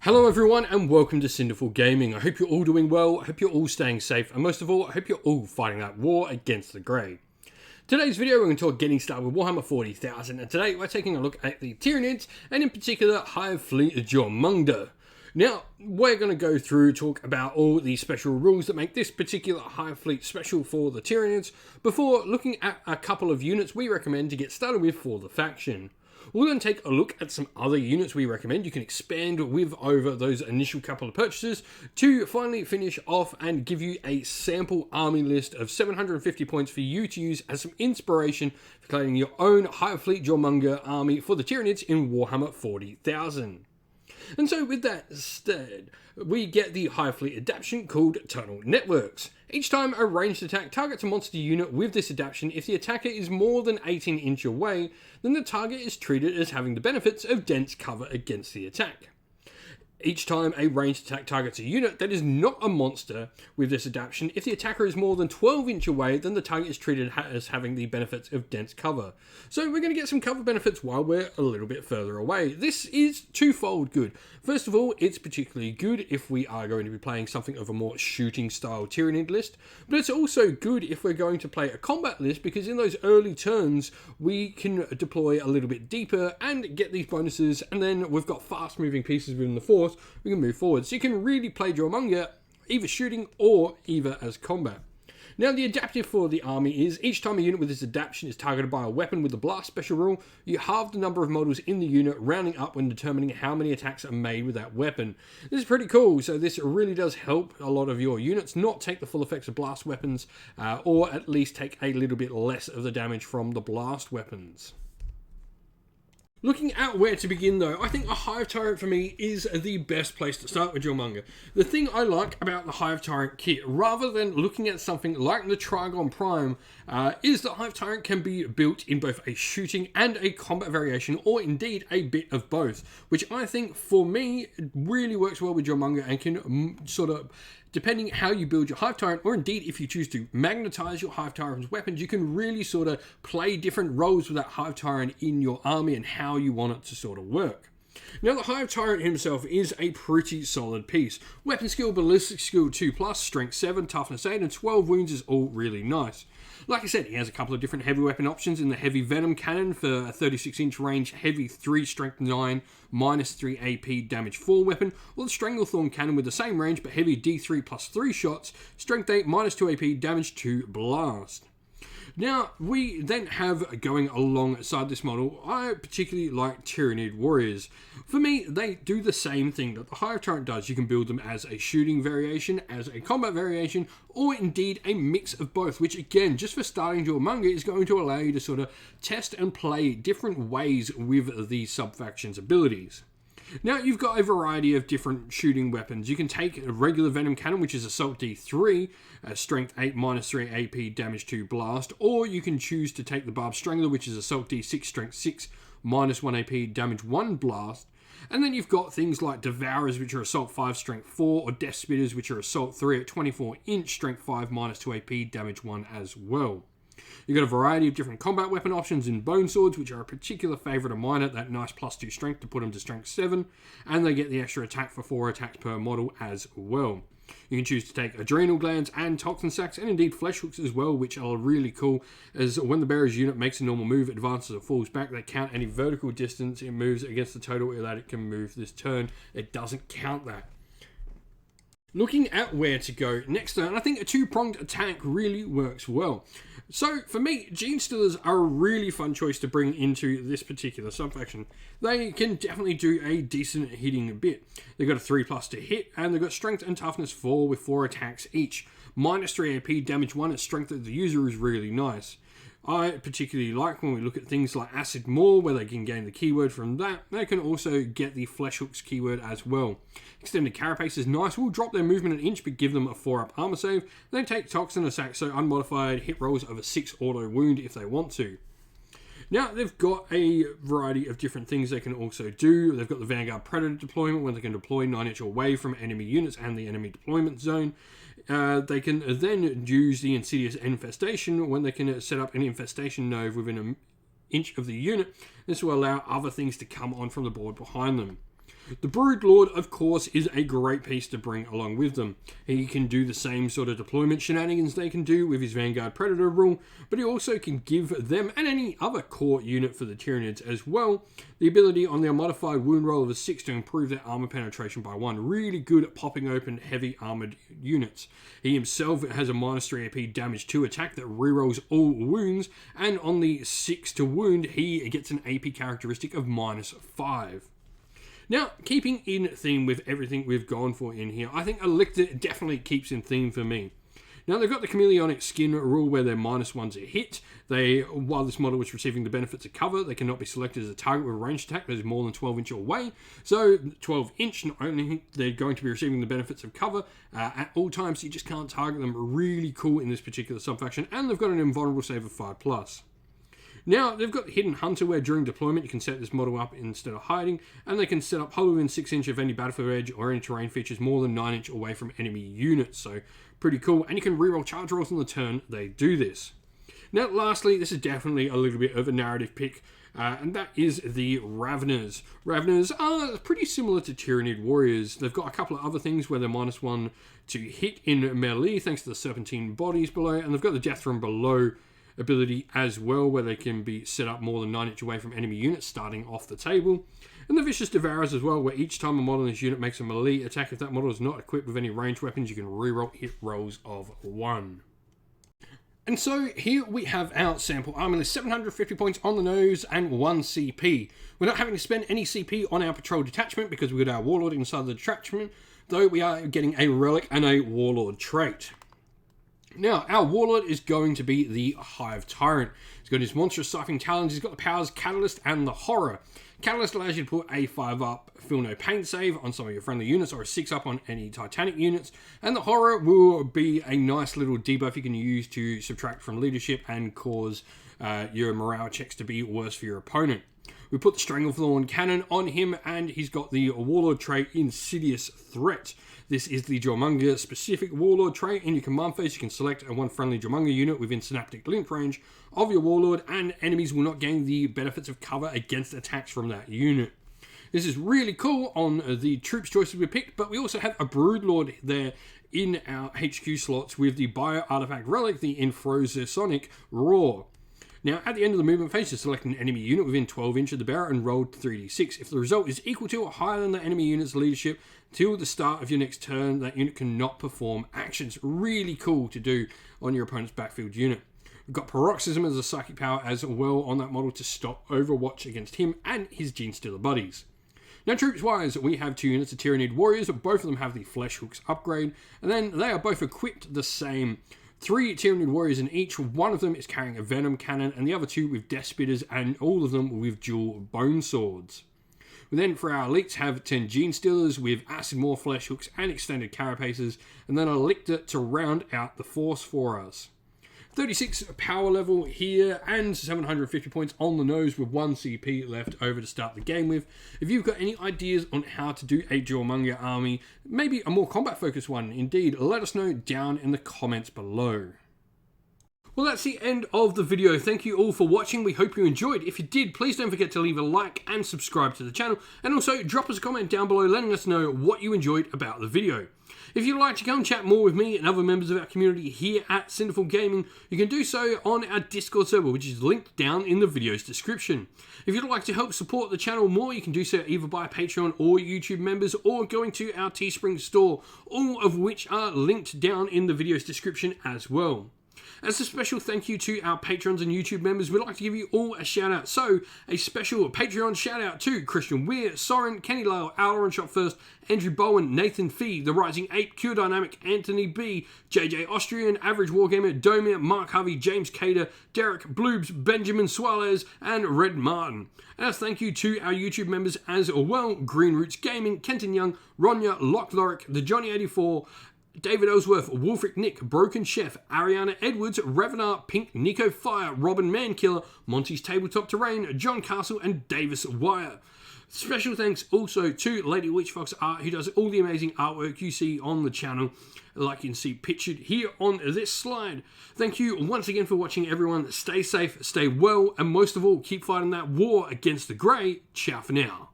Hello everyone and welcome to Cinderful Gaming. I hope you're all doing well, I hope you're all staying safe, and most of all, I hope you're all fighting that war against the Grey. Today's video we're going to talk getting started with Warhammer 40,000, and today we're taking a look at the Tyranids, and in particular Hive Fleet Jormungandr. Now, we're going to go through, talk about all the special rules that make this particular Hive Fleet special for the Tyranids, before looking at a couple of units we recommend to get started with for the faction. We'll then take a look at some other units we recommend you can expand with over those initial couple of purchases to finally finish off and give you a sample army list of 750 points for you to use as some inspiration for creating your own Hive Fleet Jormungandr army for the Tyranids in Warhammer 40,000. And so with that said, we get the Hive Fleet adaptation called Tunnel Networks. Each time a ranged attack targets a monster unit with this adaptation, if the attacker is more than 18 inches away, then the target is treated as having the benefits of dense cover against the attack. Each time a ranged attack targets a unit that is not a monster with this adaptation, if the attacker is more than 12 inches away, then the target is treated as having the benefits of dense cover. So we're going to get some cover benefits while we're a little bit further away. This is twofold good. First of all, it's particularly good if we are going to be playing something of a more shooting style Tyranid list, but it's also good if we're going to play a combat list, because in those early turns we can deploy a little bit deeper and get these bonuses, and then we've got fast moving pieces within the force. We can move forward. So you can really play Jormungandr either shooting or either as combat. Now the adaptive for the army is each time a unit with this adaptation is targeted by a weapon with the blast special rule, you halve the number of models in the unit, rounding up when determining how many attacks are made with that weapon. This is pretty cool, so this really does help a lot of your units not take the full effects of blast weapons, or at least take a little bit less of the damage from the blast weapons. Looking at where to begin though, I think a Hive Tyrant for me is the best place to start with Jormungandr. The thing I like about the Hive Tyrant kit, rather than looking at something like the Trigon Prime, is that Hive Tyrant can be built in both a shooting and a combat variation, or indeed a bit of both, which I think for me really works well with Jormungandr and can sort of, depending how you build your Hive Tyrant, or indeed if you choose to magnetize your Hive Tyrant's weapons, you can really sort of play different roles with that Hive Tyrant in your army and how you want it to sort of work. Now the Hive Tyrant himself is a pretty solid piece. Weapon skill, ballistic skill 2+, strength 7, toughness 8, and 12 wounds is all really nice. Like I said, he has a couple of different heavy weapon options in the Heavy Venom Cannon for a 36-inch range, heavy 3, strength 9, -3 AP, damage 4 weapon, or the Stranglethorn Cannon with the same range but heavy D3 plus 3 shots, strength 8, -2 AP, damage 2 blast. Now, we then have, going alongside this model, I particularly like Tyranid Warriors. For me, they do the same thing that the Hive Tyrant does. You can build them as a shooting variation, as a combat variation, or indeed a mix of both, which again, just for starting Jormungandr, is going to allow you to sort of test and play different ways with the sub-faction's abilities. Now you've got a variety of different shooting weapons. You can take a regular Venom Cannon, which is Assault D3, Strength 8, -3 AP, damage 2 blast, or you can choose to take the Barbed Strangler, which is Assault D6, Strength 6, -1 AP, damage 1 blast. And then you've got things like Devourers, which are Assault 5, Strength 4, or Death Spitters, which are Assault 3 at 24-inch, Strength 5, -2 AP, damage 1 as well. You've got a variety of different combat weapon options in Bone Swords, which are a particular favourite of mine at that nice +2 strength to put them to strength 7, and they get the extra attack for 4 attacks per model as well. You can choose to take Adrenal Glands and Toxin Sacs, and indeed Flesh Hooks as well, which are really cool, as when the bearer's unit makes a normal move, advances or falls back, they count any vertical distance it moves against the total that it can move this turn. It doesn't count that. Looking at where to go next turn, I think a two-pronged attack really works well. So, for me, Gene Stealers are a really fun choice to bring into this particular sub-faction. They can definitely do a decent hitting bit. They've got a 3+ to hit, and they've got strength and toughness 4 with 4 attacks each. -3 AP, damage 1, and strength of the user is really nice. I particularly like when we look at things like Acid Maw, where they can gain the keyword from that. They can also get the Flesh Hooks keyword as well. Extended Carapace is nice. We'll drop their movement an inch, but give them a 4-up armor save. They take Toxin and Sack, so unmodified hit rolls of a 6 auto wound if they want to. Now, they've got a variety of different things they can also do. They've got the Vanguard Predator deployment, where they can deploy 9 inches away from enemy units and the enemy deployment zone. They can then use the Insidious Infestation, when they can set up an infestation node within an inch of the unit. This will allow other things to come on from the board behind them. The Broodlord, of course, is a great piece to bring along with them. He can do the same sort of deployment shenanigans they can do with his Vanguard Predator rule, but he also can give them, and any other core unit for the Tyranids as well, the ability on their modified wound roll of a 6 to improve their armor penetration by 1. Really good at popping open heavy armored units. He himself has a -3 AP damage 2 attack that rerolls all wounds, and on the 6 to wound, he gets an AP characteristic of -5. Now, keeping in theme with everything we've gone for in here, I think a Lictor definitely keeps in theme for me. Now, they've got the chameleonic skin rule where they're -1s a hit. While this model is receiving the benefits of cover, they cannot be selected as a target with a ranged attack that is more than 12 inch away. So, 12 inch, not only they're going to be receiving the benefits of cover at all times, so you just can't target them. Really cool in this particular subfaction. And they've got an invulnerable save of 5+. Now, they've got the Hidden Hunter, where during deployment you can set this model up instead of hiding, and they can set up hull within 6 inch of any battlefield edge or any terrain features more than 9 inch away from enemy units. So, pretty cool. And you can reroll charge rolls on the turn they do this. Now, lastly, this is definitely a little bit of a narrative pick, and that is the Raveners. Raveners are pretty similar to Tyranid Warriors. They've got a couple of other things where they're -1 to hit in melee, thanks to the Serpentine bodies below, and they've got the Death from Below ability as well, where they can be set up more than 9 inch away from enemy units starting off the table. And the Vicious Devourers as well, where each time a model in this unit makes a melee attack, if that model is not equipped with any ranged weapons, you can reroll hit rolls of 1. And so here we have our sample armor list, 750 points on the nose and 1 CP. We're not having to spend any CP on our patrol detachment because we've got our Warlord inside the detachment, though we are getting a Relic and a Warlord trait. Now, our Warlord is going to be the Hive Tyrant. He's got his monstrous siphoning talons, he's got the powers Catalyst and the Horror. Catalyst allows you to put a 5-up Feel No Pain save on some of your friendly units, or a 6-up on any Titanic units, and the Horror will be a nice little debuff you can use to subtract from leadership and cause your morale checks to be worse for your opponent. We put the Stranglethorn Cannon on him, and he's got the Warlord trait Insidious Threat. This is the Jormungandr specific Warlord trait. In your command phase, you can select one friendly Jormungandr unit within synaptic link range of your Warlord, and enemies will not gain the benefits of cover against attacks from that unit. This is really cool on the troops choices we picked, but we also have a Broodlord there in our HQ slots with the Bio Artifact Relic, the Infrosonic Roar. Now, at the end of the movement phase, you select an enemy unit within 12 inch of the bearer and roll 3d6. If the result is equal to or higher than the enemy unit's leadership, till the start of your next turn, that unit cannot perform actions. Really cool to do on your opponent's backfield unit. We've got Paroxysm as a psychic power as well on that model to stop Overwatch against him and his Genestealer buddies. Now, troops-wise, we have 2 units of Tyranid Warriors. Both of them have the Flesh Hooks upgrade, and then they are both equipped the same. 3 Tyranid Warriors in each. One of them is carrying a Venom Cannon, and the other 2 with Death Spitters, and all of them with dual Bone Swords. We then, for our elites, have 10 Genestealers with Acid Maw, Flesh Hooks, and Extended Carapaces, and then a Lictor to round out the force for us. 36 power level here, and 750 points on the nose with 1 CP left over to start the game with. If you've got any ideas on how to do a Jormungandr army, maybe a more combat focused one, indeed, let us know down in the comments below. Well, that's the end of the video. Thank you all for watching. We hope you enjoyed. If you did, please don't forget to leave a like and subscribe to the channel, and also drop us a comment down below letting us know what you enjoyed about the video. If you'd like to go and chat more with me and other members of our community here at Cinderful Gaming, you can do so on our Discord server, which is linked down in the video's description. If you'd like to help support the channel more, you can do so either by Patreon or YouTube members, or going to our Teespring store, all of which are linked down in the video's description as well. As a special thank you to our patrons and YouTube members, we'd like to give you all a shout out. So, a special Patreon shout out to Christian Weir, Soren, Kenny Lyle, Aaron Shot First, Andrew Bowen, Nathan Fee, The Rising Ape, Q Dynamic, Anthony B, JJ Austrian, Average Wargamer, Domir, Mark Harvey, James Cater, Derek, Bloobs, Benjamin Suarez, and Red Martin. And as thank you to our YouTube members as well, Green Roots Gaming, Kenton Young, Ronya, Lock Lorick, The Johnny 84, David Ellsworth, Wolfric Nick, Broken Chef, Ariana Edwards, Revenar, Pink, Nico Fire, Robin Mankiller, Monty's Tabletop Terrain, John Castle, and Davis Wire. Special thanks also to Lady Witchfox Art, who does all the amazing artwork you see on the channel, like you can see pictured here on this slide. Thank you once again for watching, everyone. Stay safe, stay well, and most of all, keep fighting that war against the Grey. Ciao for now.